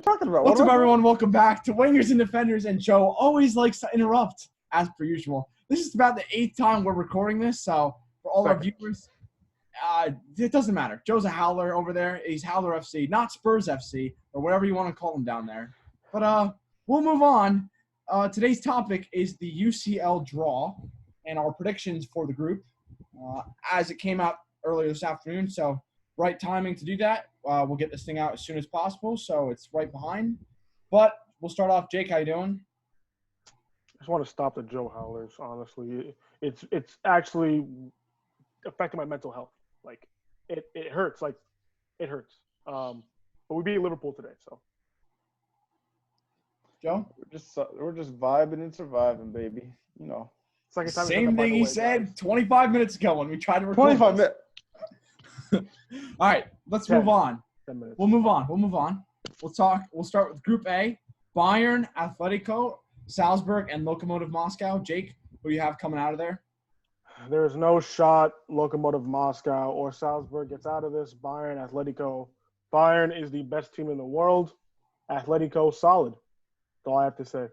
talking about? What's up, everyone? Welcome back to Wingers and Defenders. And Joe always likes to interrupt, as per usual. This is about the 8th time we're recording this, so for all our viewers, it doesn't matter. Joe's a Howler over there. He's Howler FC, not Spurs FC, or whatever you want to call him down there. But we'll move on. Today's topic is the UCL draw and our predictions for the group as it came out earlier this afternoon. So right timing to do that. We'll get this thing out as soon as possible, so it's right behind. But we'll start off. Jake, how you doing? I just want to stop the Joe Howlers, honestly. It's actually affecting my mental health. Like, it hurts. Like, it hurts. But we beat Liverpool today, so. Joe? We're just vibing and surviving, baby. You know. Second time Same thing he said guys. 25 minutes ago when we tried to record 25 minutes. All right, let's move on. 10 minutes. We'll move on. We'll start with Group A. Bayern, Atletico, Salzburg, and Lokomotiv Moscow. Jake, who do you have coming out of there? There is no shot Lokomotiv Moscow or Salzburg gets out of this. Bayern, Atletico. Bayern is the best team in the world. Atletico, solid. That's all I have to say.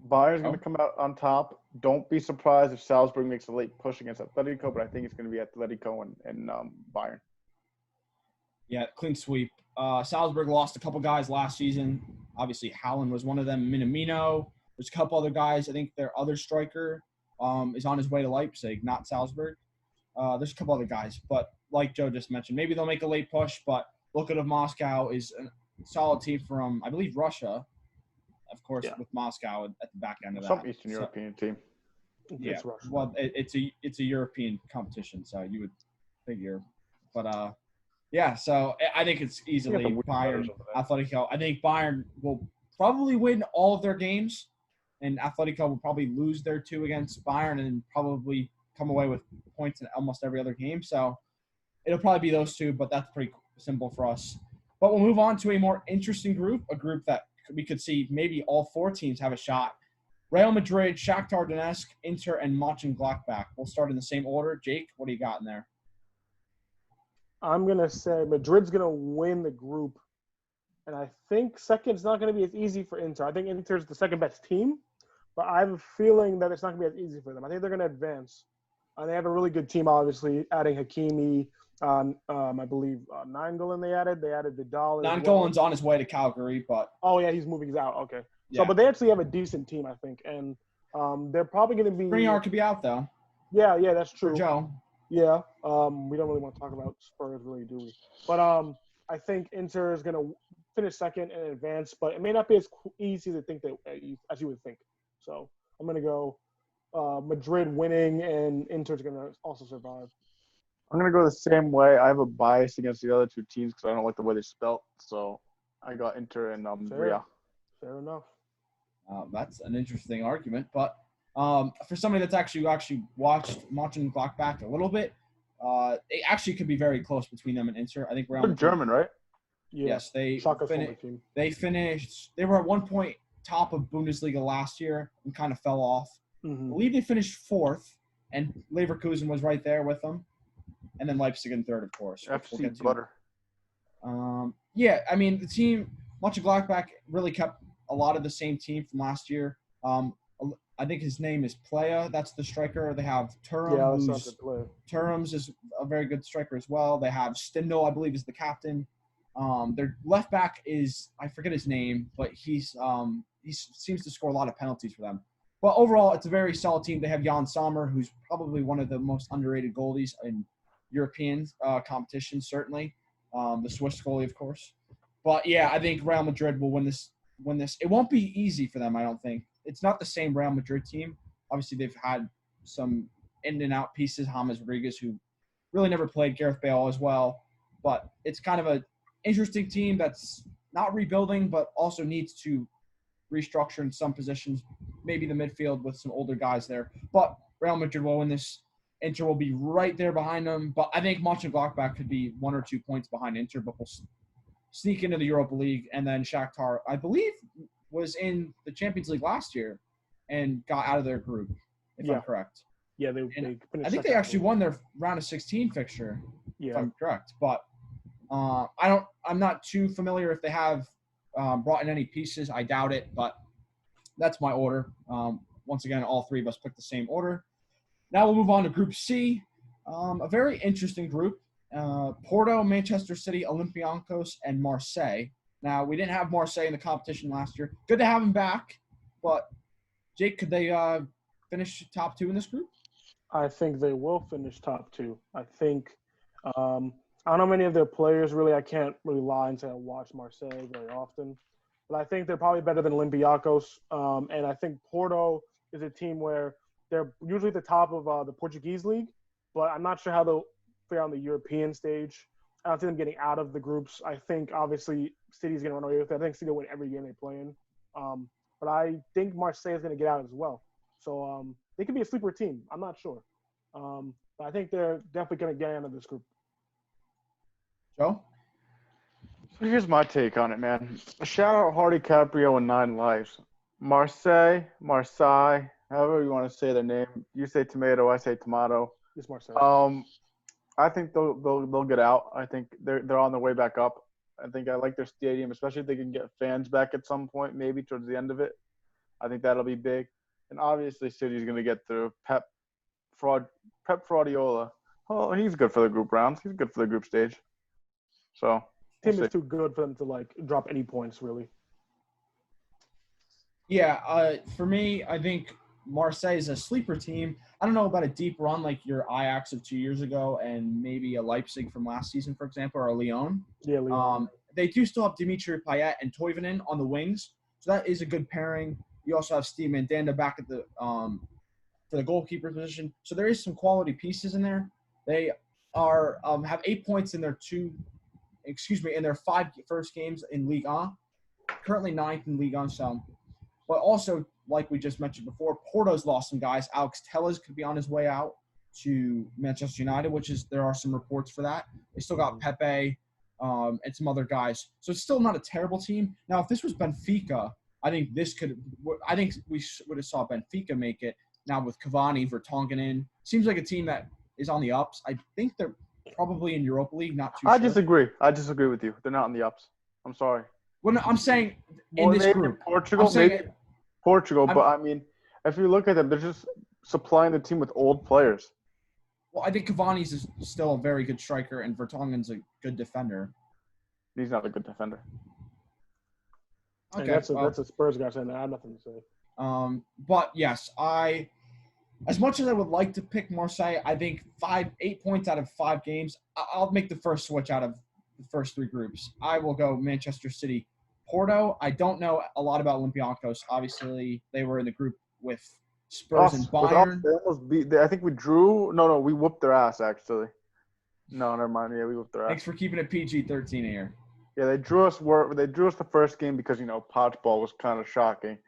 Bayern's going to come out on top. Don't be surprised if Salzburg makes a late push against Atletico, but I think it's going to be Atletico and Bayern. Yeah, clean sweep. Salzburg lost a couple guys last season. Obviously, Haaland was one of them. Minamino. There's a couple other guys. I think their other striker is on his way to Leipzig, not Salzburg. There's a couple other guys. But like Joe just mentioned, maybe they'll make a late push, but Lokomotiv Moscow is a solid team from, I believe, Russia. Of course, with Moscow at the back end of that. Some Eastern European team. Yeah, well, it's a European competition, so you would figure. But, yeah, so I think it's easily Bayern, Atletico. I think Bayern will probably win all of their games, and Atletico will probably lose their two against Bayern and probably come away with points in almost every other game. So it'll probably be those two, but that's pretty simple for us. But we'll move on to a more interesting group, a group that we could see maybe all four teams have a shot. Real Madrid, Shakhtar Donetsk, Inter, and Mönchengladbach. We'll start in the same order. Jake, what do you got in there? I'm going to say Madrid's going to win the group. And I think second's not going to be as easy for Inter. I think Inter's the second best team, but I have a feeling that it's not going to be as easy for them. I think they're going to advance. They have a really good team, obviously, adding Hakimi. I believe Nainggolan they added. They added Vidal. Nainggolan's on his way to Calgary, but – oh, yeah, he's moving out. Okay. Yeah. So, but they actually have a decent team, I think. And they're probably going to be – Skriniar could be out, though. Yeah, that's true. For Joe. Yeah. We don't really want to talk about Spurs, really, do we? But I think Inter is going to finish second and advance, but it may not be as easy to think as you would think. So I'm going to go Madrid winning, and Inter's going to also survive. I'm going to go the same way. I have a bias against the other two teams because I don't like the way they're spelt. So I got Inter and Real. Fair enough. That's an interesting argument. But for somebody that's actually watched Mönchengladbach a little bit, it actually could be very close between them and Inter. I think Real Madrid, German, right? Yeah. Yes, they finished. They were at one point top of Bundesliga last year and kind of fell off. Mm-hmm. I believe they finished fourth, and Leverkusen was right there with them. And then Leipzig in third, of course. FC Butter. Yeah, I mean, the team, Mönchengladbach really kept a lot of the same team from last year. I think his name is Playa. That's the striker. They have Thuram. Yeah, that's not good player. Thuram's is a very good striker as well. They have Stindl, I believe, is the captain. Their left back is, I forget his name, but he seems to score a lot of penalties for them. But overall, it's a very solid team. They have Jan Sommer, who's probably one of the most underrated goalies in European competition, certainly. The Swiss goalie, of course. But, yeah, I think Real Madrid will win this. It won't be easy for them, I don't think. It's not the same Real Madrid team. Obviously, they've had some in-and-out pieces, James Rodriguez, who really never played, Gareth Bale as well. But it's kind of an interesting team that's not rebuilding but also needs to restructure in some positions, maybe the midfield with some older guys there. But Real Madrid will win this. Inter will be right there behind them. But I think Mönchengladbach could be 1 or 2 points behind Inter, but we'll sneak into the Europa League. And then Shakhtar, I believe, was in the Champions League last year and got out of their group, if I'm correct. Yeah, they I think they actually won their round of 16 fixture, if I'm correct. But I'm not too familiar if they have brought in any pieces. I doubt it, but that's my order. Once again, all three of us picked the same order. Now we'll move on to Group C, a very interesting group. Porto, Manchester City, Olympiacos, and Marseille. Now, we didn't have Marseille in the competition last year. Good to have him back, but Jake, could they finish top two in this group? I think they will finish top two. I think I don't know many of their players really. I can't really lie and say I watch Marseille very often, but I think they're probably better than Olympiacos. And I think Porto is a team where they're usually at the top of the Portuguese league, but I'm not sure how they'll fare on the European stage. I don't see them getting out of the groups. I think obviously City's going to run away with it. I think City will win every game they play in. But I think Marseille is going to get out as well. So they could be a sleeper team. I'm not sure. But I think they're definitely going to get out of this group. Joe? So here's my take on it, man. Shout out Hardy Caprio and 9 Lives. Marseille, however you want to say their name. You say tomato, I say tomato. It's Marseille. I think they'll get out. I think they're on their way back up. I like their stadium, especially if they can get fans back at some point, maybe towards the end of it. I think that'll be big. And obviously, City's going to get through. Pep Fraudiola. Oh, he's good for the group rounds. He's good for the group stage. So, team is too good for them to drop any points, really. Yeah, for me, I think Marseille is a sleeper team. I don't know about a deep run like your Ajax of 2 years ago and maybe a Leipzig from last season, for example, or a Lyon. Yeah, Lyon. They do still have Dimitri Payet and Toivonen on the wings, so that is a good pairing. You also have Steve Mandanda back at the for the goalkeeper position. So there is some quality pieces in there. They are have 8 points in their in their 5 first games in Ligue 1. Currently 9th in Ligue 1, so. But also, like we just mentioned before, Porto's lost some guys. Alex Telles could be on his way out to Manchester United, there are some reports for that. They still got Pepe and some other guys. So it's still not a terrible team. Now, if this was Benfica, I think we would have saw Benfica make it. Now with Cavani, Vertonghen, seems like a team that is on the ups. I think they're probably in Europa League, not too sure. I disagree with you. They're not on the ups. I'm sorry. Well, no, I'm saying in this group. Portugal, but I mean, if you look at them, they're just supplying the team with old players. Well, I think Cavani's is still a very good striker, and Vertonghen's a good defender. He's not a good defender. Okay, that's a Spurs guy saying that. I have nothing to say. But yes, as much as I would like to pick Marseille, I think 8 points out of 5 games. I'll make the first switch out of the first 3 groups. I will go Manchester City. Porto, I don't know a lot about Olympiacos. Obviously, they were in the group with Spurs and Bayern. They almost beat. I think we drew. No, we whooped their ass, actually. No, never mind. Yeah, we whooped their ass. Thanks for keeping it PG-13 here. Yeah, they drew us the first game because, Potch ball was kind of shocking.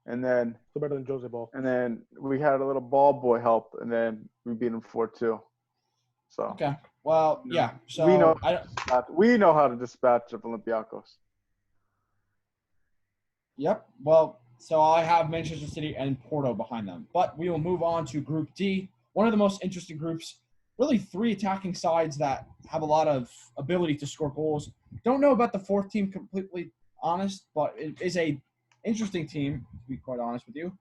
And then – so better than Jose Ball. And then we had a little ball boy help, and then we beat them 4-2. So. Okay. Well, yeah. So we know how to dispatch of Olympiacos. Yep. Well, so I have Manchester City and Porto behind them. But we will move on to Group D, one of the most interesting groups. Really 3 attacking sides that have a lot of ability to score goals. Don't know about the 4th team, completely honest, but it is a interesting team, to be quite honest with you.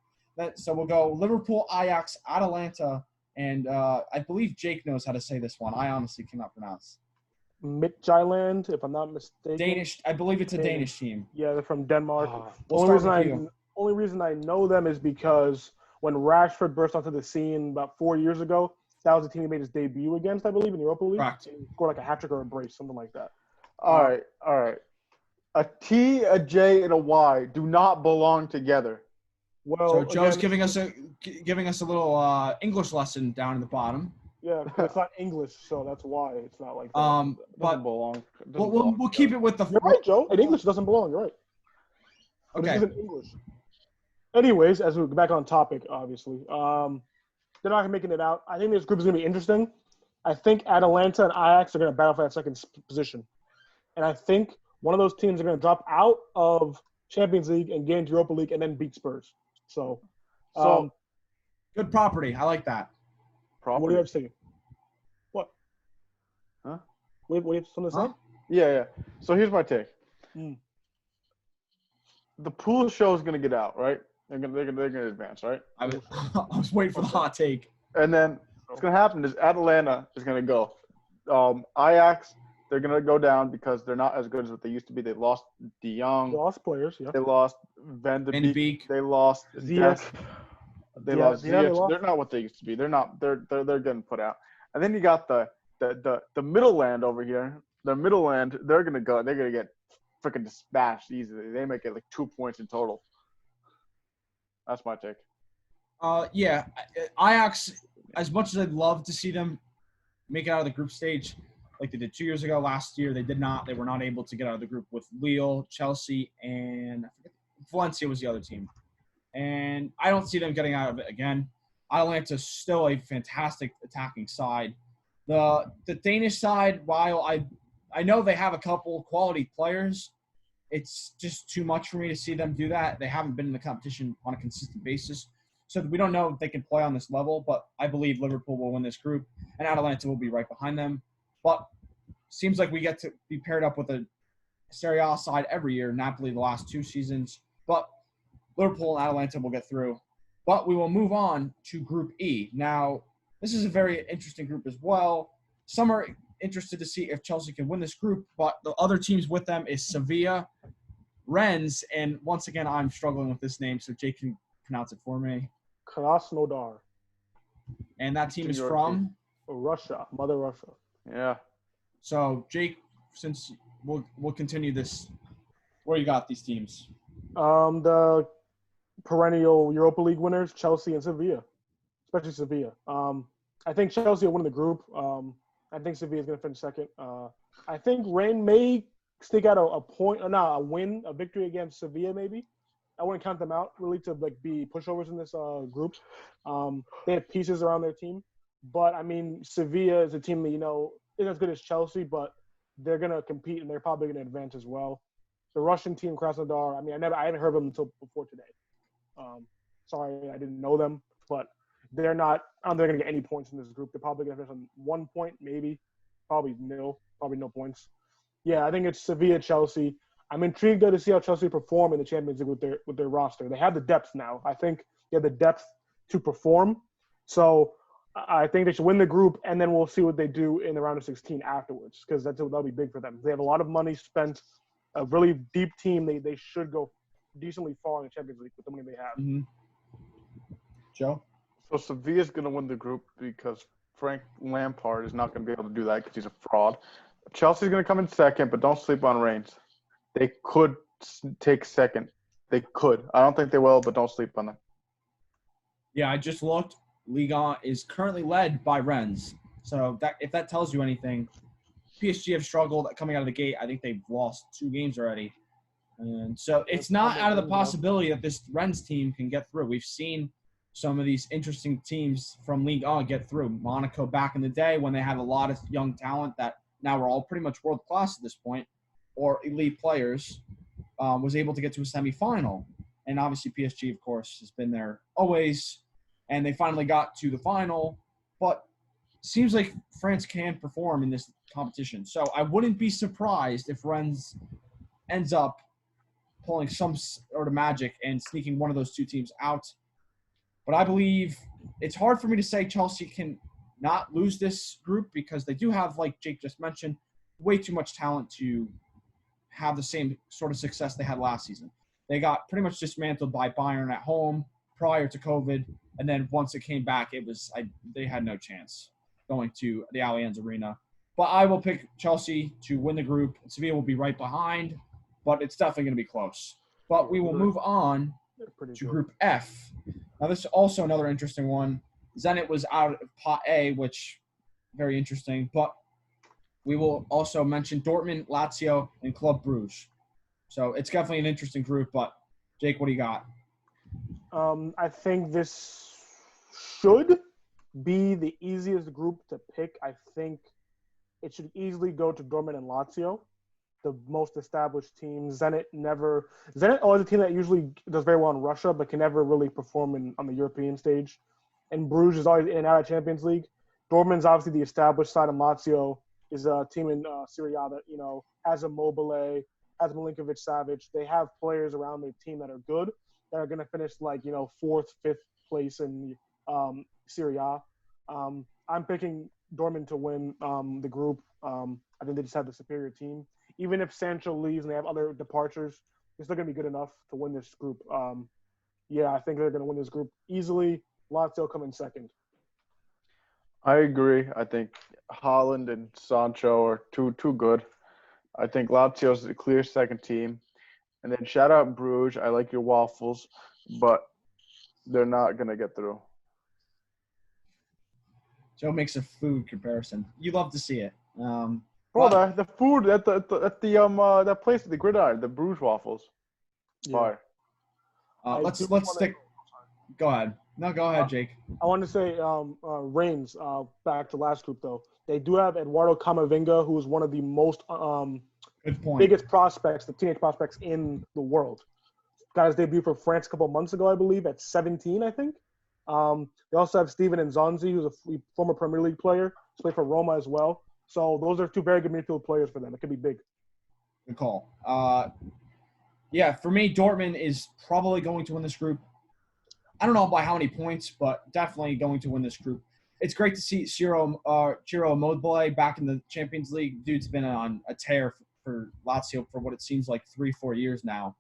So we'll go Liverpool, Ajax, Atalanta, and I believe Jake knows how to say this one. I honestly cannot pronounce. Midtjylland, if I'm not mistaken. Danish. I believe it's a Danish team. Yeah, they're from Denmark. Only reason I know them is because when Rashford burst onto the scene about 4 years ago, that was the team he made his debut against, I believe, in the Europa League. Correct. He scored like a hat trick or a brace, something like that. All right. A T, a J, and a Y do not belong together. Well, so Joe's giving us a little English lesson down in the bottom. Yeah, it's not English, so that's why it's not like that. Doesn't belong. We'll keep it with the. You're right, Joe. In English, it doesn't belong. You're right. But okay. It isn't English. Anyways, as we get back on topic, obviously, they're not making it out. I think this group is going to be interesting. I think Atalanta and Ajax are going to battle for that second position, and I think one of those teams are going to drop out of Champions League and get into Europa League and then beat Spurs. So good property. I like that. Property. What do you have to say? What? Huh? What do you have something to say? Yeah. So here's my take. Mm. The pool show is gonna get out, right? They're gonna advance, right? I was waiting for the hot take. And then what's gonna happen is Atalanta is gonna go. Ajax, they're gonna go down because they're not as good as what they used to be. They lost De Jong. They lost players, yeah. They lost Van de Van de Beek. Beek. They lost Ziyech. Dest. They lost Yeah, they Ziyech. lost. They're not what they used to be. They're not. They're getting put out. And then you got the middle land over here. The middle land, they're gonna go. They're gonna get freaking dispatched easily. They might get like 2 points in total. That's my take. Yeah, Ajax. As much as I'd love to see them make it out of the group stage, like they did 2 years ago, last year they did not. They were not able to get out of the group with Lille, Chelsea, and I forget, Valencia was the other team. And I don't see them getting out of it again. Atalanta's still a fantastic attacking side. The Danish side, while I know they have a couple quality players, it's just too much for me to see them do that. They haven't been in the competition on a consistent basis. So we don't know if they can play on this level, but I believe Liverpool will win this group, and Atalanta will be right behind them. But seems like we get to be paired up with a Serie A side every year, Napoli the last 2 seasons. But Liverpool and Atalanta will get through. But we will move on to Group E. Now, this is a very interesting group as well. Some are interested to see if Chelsea can win this group, but the other teams with them is Sevilla, Rennes, and once again, I'm struggling with this name, so Jake can pronounce it for me. Krasnodar. And that team is Your from? Russia. Mother Russia. Yeah. So, Jake, since we'll continue this, where you got these teams? The perennial Europa League winners, Chelsea and Sevilla, especially Sevilla. I think Chelsea will win the group. I think Sevilla is going to finish second. I think Rennes may sneak out a win, a victory against Sevilla maybe. I wouldn't count them out really to be pushovers in this group. They have pieces around their team, but I mean Sevilla is a team that isn't as good as Chelsea, but they're going to compete and they're probably going to advance as well. The Russian team, Krasnodar, I hadn't heard of them until before today. Sorry, I didn't know them, but they're not. I don't think they're going to get any points in this group. They're probably going to finish on 1 point, maybe, probably no points. Yeah, I think it's Sevilla, Chelsea. I'm intrigued to see how Chelsea perform in the Champions League with their roster. They have the depth now. I think they have the depth to perform. So I think they should win the group, and then we'll see what they do in the round of 16 afterwards, because that'll be big for them. They have a lot of money spent, a really deep team. They should go decently far in the Champions League with the money they have. Mm-hmm. Joe? So Sevilla's going to win the group because Frank Lampard is not going to be able to do that because he's a fraud. Chelsea's going to come in second, but don't sleep on Rennes. They could take second. They could. I don't think they will, but don't sleep on them. Yeah, I just looked. Ligue 1 is currently led by Rennes. So if that tells you anything, PSG have struggled coming out of the gate. I think they've lost 2 games already. And so it's not out of the possibility that this Rennes team can get through. We've seen some of these interesting teams from Ligue 1 get through. Monaco back in the day when they had a lot of young talent that now are all pretty much world-class at this point, or elite players, was able to get to a semifinal. And obviously PSG, of course, has been there always. And they finally got to the final. But it seems like France can perform in this competition. So I wouldn't be surprised if Rennes ends up pulling some sort of magic and sneaking one of those 2 teams out. But I believe it's hard for me to say Chelsea can not lose this group because they do have, like Jake just mentioned, way too much talent to have the same sort of success they had last season. They got pretty much dismantled by Bayern at home prior to COVID, and then once it came back, they had no chance going to the Allianz Arena. But I will pick Chelsea to win the group. Sevilla will be right behind, but it's definitely going to be close. But we will move on to Group F. Now, this is also another interesting one. Zenit was out of Pot A, which very interesting. But we will also mention Dortmund, Lazio, and Club Brugge. So it's definitely an interesting group. But, Jake, what do you got? I think this should be the easiest group to pick. I think it should easily go to Dortmund and Lazio, the most established teams. Zenit always a team that usually does very well in Russia, but can never really perform on the European stage. And Bruges is always in and out of Champions League. Dortmund's obviously the established side, and Lazio is a team in Serie A that has a Mobile, has Milinkovic Savic. They have players around their team that are good, that are going to finish fourth, fifth place in Serie A. I'm picking Dortmund to win the group. I think they just have the superior team. Even if Sancho leaves and they have other departures, they're still going to be good enough to win this group. I think they're going to win this group easily. Lazio come in second. I agree. I think Haaland and Sancho are too good. I think Lazio's a clear second team. And then shout out Bruges. I like your waffles, but they're not going to get through. Joe makes a food comparison. You love to see it. Bro, the food at that place at the Gridiron, the Bruges waffles. Yeah. Let's stick. Go ahead. No, go ahead, Jake. I want to say Reims, back to last group, though. They do have Eduardo Camavinga, who is one of the most biggest prospects, the teenage prospects in the world. Got his debut for France a couple months ago, I believe, at 17, I think. They also have Steven Nzonzi, who's a former Premier League player. He's played for Roma as well. So those are two very good midfield players for them. It could be big. Good call. For me, Dortmund is probably going to win this group. I don't know by how many points, but definitely going to win this group. It's great to see Ciro Immobile back in the Champions League. Dude's been on a tear for Lazio for what it seems like 3-4 years now.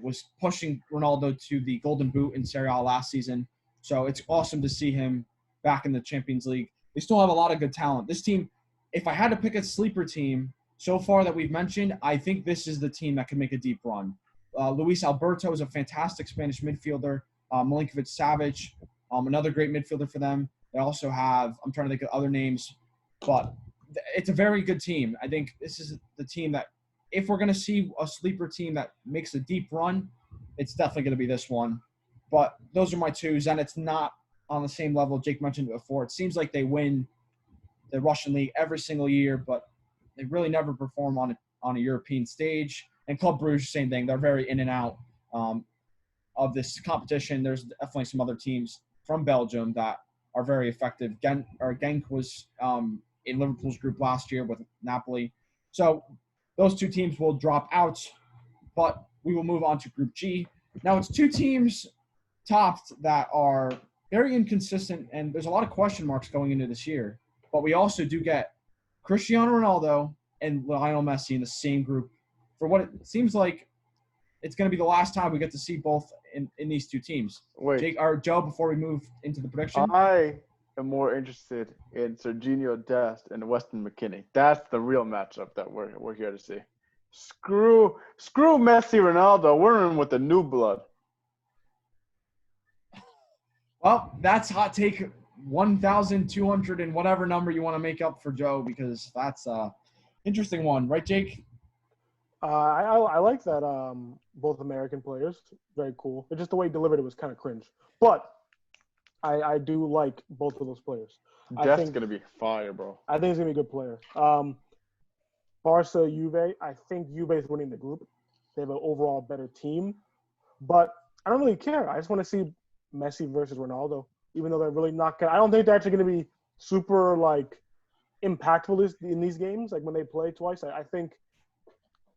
Was pushing Ronaldo to the Golden Boot in Serie A last season. So it's awesome to see him back in the Champions League. They still have a lot of good talent. This team, if I had to pick a sleeper team so far that we've mentioned, I think this is the team that can make a deep run. Luis Alberto is a fantastic Spanish midfielder. Milinkovic Savic, another great midfielder for them. They also have, I'm trying to think of other names, but it's a very good team. I think this is the team that, if we're going to see a sleeper team that makes a deep run, it's definitely going to be this one. But those are my twos, and it's not on the same level Jake mentioned before. It seems like they win the Russian league every single year, but they really never perform on a European stage. And Club Brugge, same thing. They're very in and out of this competition. There's definitely some other teams from Belgium that are very effective. Genk was in Liverpool's group last year with Napoli. So those two teams will drop out, but we will move on to Group G. Now it's two teams topped that are very inconsistent, and there's a lot of question marks going into this year. But we also do get Cristiano Ronaldo and Lionel Messi in the same group for what it seems like it's going to be the last time we get to see both in these two teams. Wait. Jake, or Joe, before we move into the prediction. I am more interested in Serginho Dest and Weston McKennie. That's the real matchup that we're here to see. Screw Messi, Ronaldo. We're in with the new blood. Well, that's hot take 1,200 and whatever number you want to make up for Joe, because that's a interesting one, right, Jake? I like that both American players. Very cool. It's just the way he delivered it was kind of cringe. But I do like both of those players. That's going to be fire, bro. I think he's going to be a good player. Barca, Juve, I think Juve is winning the group. They have an overall better team. But I don't really care. I just want to see Messi versus Ronaldo, even though they're really not going to – I don't think they're actually going to be super, impactful in these games, when they play twice. I think –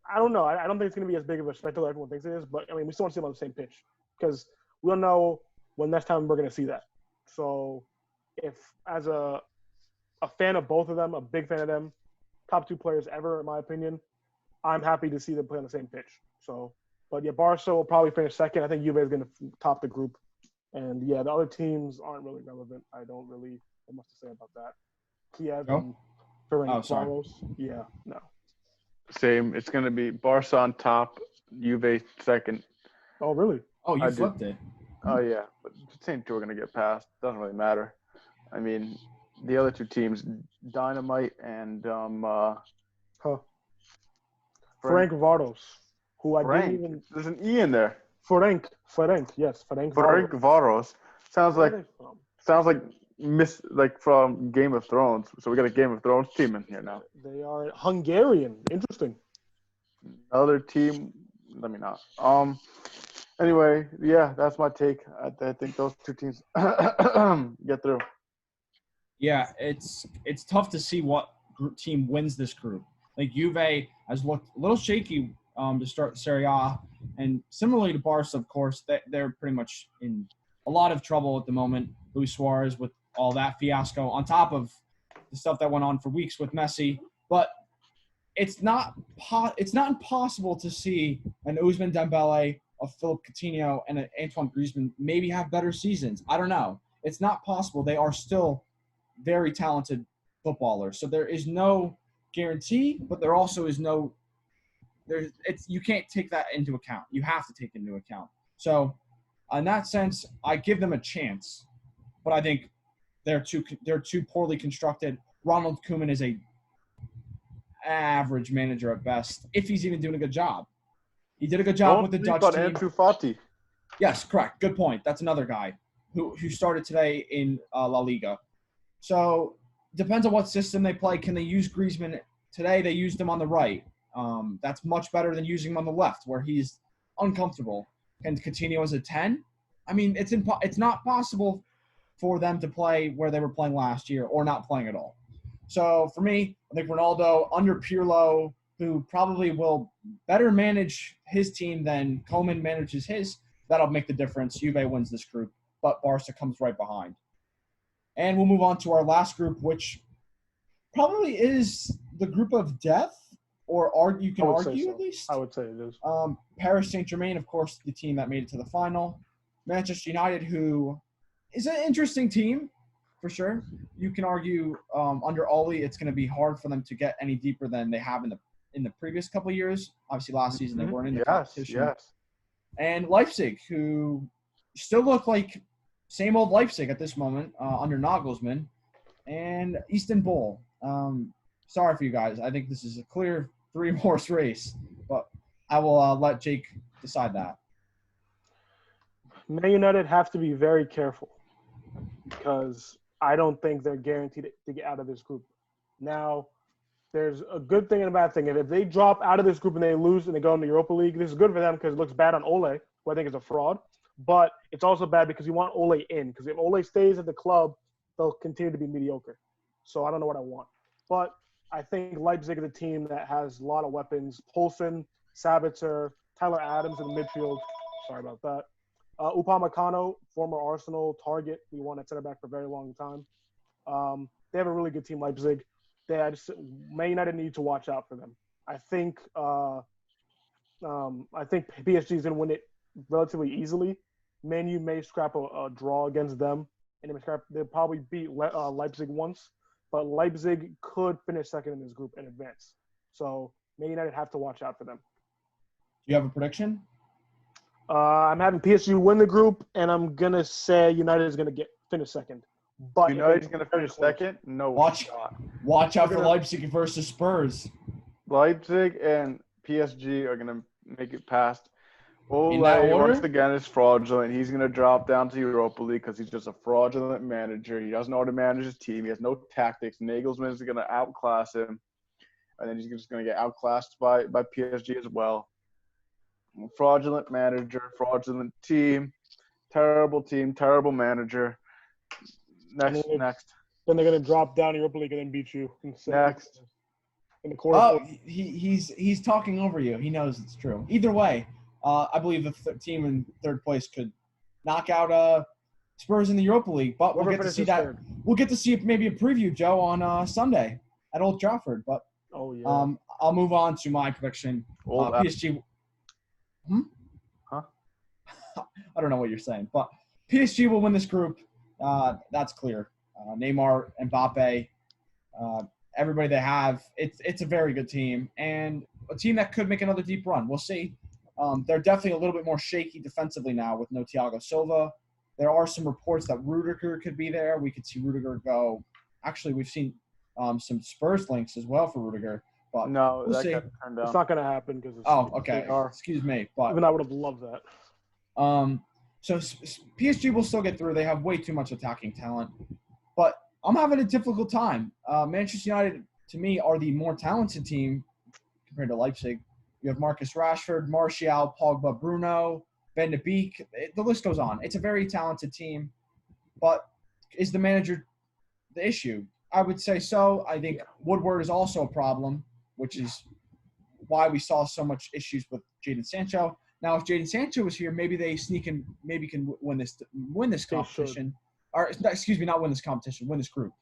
I don't know. I don't think it's going to be as big of a spectacle as everyone thinks it is. But, we still want to see them on the same pitch because we don't know when next time we're going to see that. So, if as a fan of both of them, a big fan of them, top two players ever, in my opinion, I'm happy to see them play on the same pitch. So, but, yeah, Barca will probably finish second. I think Juve is going to top the group. And, yeah, the other teams aren't really relevant. I don't really have much to say about that. Kiev and Ferencvaros. Yeah, no. Same. It's going to be Barca on top, Juve second. Oh, really? Oh, you flipped it. Oh, yeah. But the same two are going to get past. Doesn't really matter. The other two teams, Dynamite and Ferencvaros, who I Frank. didn't even – There's an E in there. Ferenc, yes. Ferencvaros. Sounds like from Game of Thrones. So we got a Game of Thrones team in here now. They are Hungarian. Interesting. Another team. Let me not. Anyway, yeah, that's my take. I think those two teams get through. Yeah, it's tough to see what team wins this group. Like Juve has looked a little shaky to start Serie A, and similarly to Barca, of course, they're pretty much in a lot of trouble at the moment. Luis Suarez with all that fiasco on top of the stuff that went on for weeks with Messi, but it's not impossible to see an Ousmane Dembele, a Philippe Coutinho, and an Antoine Griezmann maybe have better seasons. I don't know. It's not possible. They are still very talented footballers. So there is no guarantee, but there also is no you can't take that into account. You have to take it into account. So in that sense, I give them a chance, but I think they're too poorly constructed. Ronald Koeman is a average manager at best, if he's even doing a good job. He did a good job with the Dutch team. Andrew Fati. Yes, correct. Good point. That's another guy who started today in La Liga. So depends on what system they play. Can they use Griezmann? Today they used him on the right. That's much better than using him on the left, where he's uncomfortable. Can Coutinho as a 10? I mean, it's not possible for them to play where they were playing last year or not playing at all. So for me, I think Ronaldo under Pirlo, who probably will better manage his team than Koeman manages his, that'll make the difference. Juve wins this group, but Barca comes right behind. And we'll move on to our last group, which probably is the group of death, or you can argue so. at least. I would say it is. Paris Saint-Germain, of course, the team that made it to the final. Manchester United, who is an interesting team, for sure. You can argue under Ole, it's going to be hard for them to get any deeper than they have in the previous couple of years. Obviously, last season they weren't in the competition. Yes. And Leipzig, who still look like same old Leipzig at this moment under Nagelsmann. And Istanbul. Sorry for you guys. I think this is a clear three-horse race, but I will let Jake decide that. Man United have to be very careful because I don't think they're guaranteed to get out of this group. Now, there's a good thing and a bad thing. And if they drop out of this group and they lose and they go into the Europa League, this is good for them because it looks bad on Ole, who I think is a fraud. But it's also bad because you want Ole in. Because if Ole stays at the club, they'll continue to be mediocre. So I don't know what I want. But I think Leipzig is a team that has a lot of weapons. Poulsen, Sabitzer, Tyler Adams in the midfield. Sorry about that. Upamecano, former Arsenal target. We won at center back for a very long time. They have a really good team, Leipzig. Man United need to watch out for them. I think PSG is going to win it relatively easily. Man U may scrap a draw against them, and they'll probably beat Leipzig once. But Leipzig could finish second in this group and advance. So Man United have to watch out for them. Do you have a prediction? I'm having PSG win the group, and I'm gonna say United is gonna finish second. But United's gonna finish second. No, watch out for Leipzig versus Spurs. Leipzig and PSG are gonna make it past. Ole, order? once again, is fraudulent. He's gonna drop down to Europa League because he's just a fraudulent manager. He doesn't know how to manage his team. He has no tactics. Nagelsmann is gonna outclass him, and then he's just gonna get outclassed by PSG as well. Fraudulent manager, fraudulent team, terrible manager. Next. Then they're gonna drop down Europa League and then beat you. Next. In the quarter. Oh, he's talking over you. He knows it's true. Either way, I believe the team in third place could knock out Spurs in the Europa League. But we'll get to see that. Third. We'll get to see maybe a preview, Joe, on Sunday at Old Trafford. But I'll move on to my prediction. PSG. Huh? I don't know what you're saying, but PSG will win this group. That's clear. Neymar, Mbappe, everybody they have. It's a very good team and a team that could make another deep run. We'll see. They're definitely a little bit more shaky defensively now with no Thiago Silva. There are some reports that Rudiger could be there. We could see Rudiger go. Actually, we've seen some Spurs links as well for Rudiger. But no, we'll see. It's not going to happen because okay. Excuse me, but even I would have loved that. So PSG will still get through. They have way too much attacking talent, but I'm having a difficult time. Manchester United, to me, are the more talented team compared to Leipzig. You have Marcus Rashford, Martial, Pogba, Bruno, Van de Beek. The list goes on. It's a very talented team, but is the manager the issue? I would say so. I think Woodward is also a problem, which is why we saw so much issues with Jadon Sancho. Now, if Jadon Sancho was here, maybe they sneak in, maybe can win this competition. Or excuse me, not win this competition, win this group.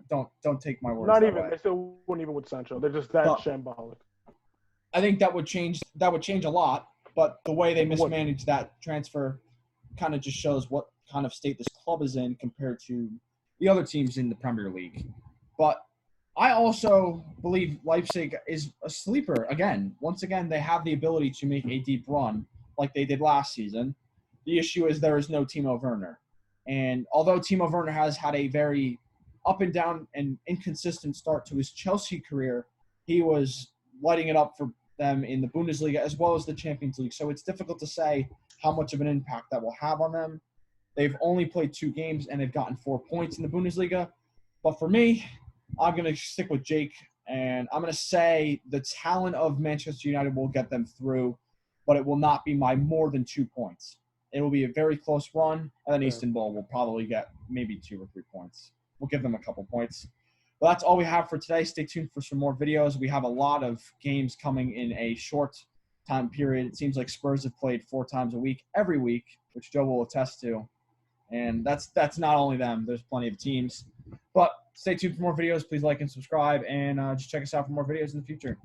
Don't take my words. Not that even. way. They still wouldn't even with Sancho. They're just that shambolic. I think that would change a lot, but the way they mismanaged that transfer kind of just shows what kind of state this club is in compared to the other teams in the Premier League. But I also believe Leipzig is a sleeper. Once again, they have the ability to make a deep run like they did last season. The issue is there is no Timo Werner. And although Timo Werner has had a very up and down and inconsistent start to his Chelsea career, he was lighting it up for them in the Bundesliga as well as the Champions League. So it's difficult to say how much of an impact that will have on them. They've only played 2 games and they've gotten 4 points in the Bundesliga. But for me, I'm going to stick with Jake, and I'm going to say the talent of Manchester United will get them through, but it will not be by more than 2 points. It will be a very close run, and then Istanbul will probably get maybe 2 or 3 points. We'll give them a couple points. But that's all we have for today. Stay tuned for some more videos. We have a lot of games coming in a short time period. It seems like Spurs have played 4 times a week, every week, which Joe will attest to. And that's not only them. There's plenty of teams. But stay tuned for more videos. Please like and subscribe, and just check us out for more videos in the future.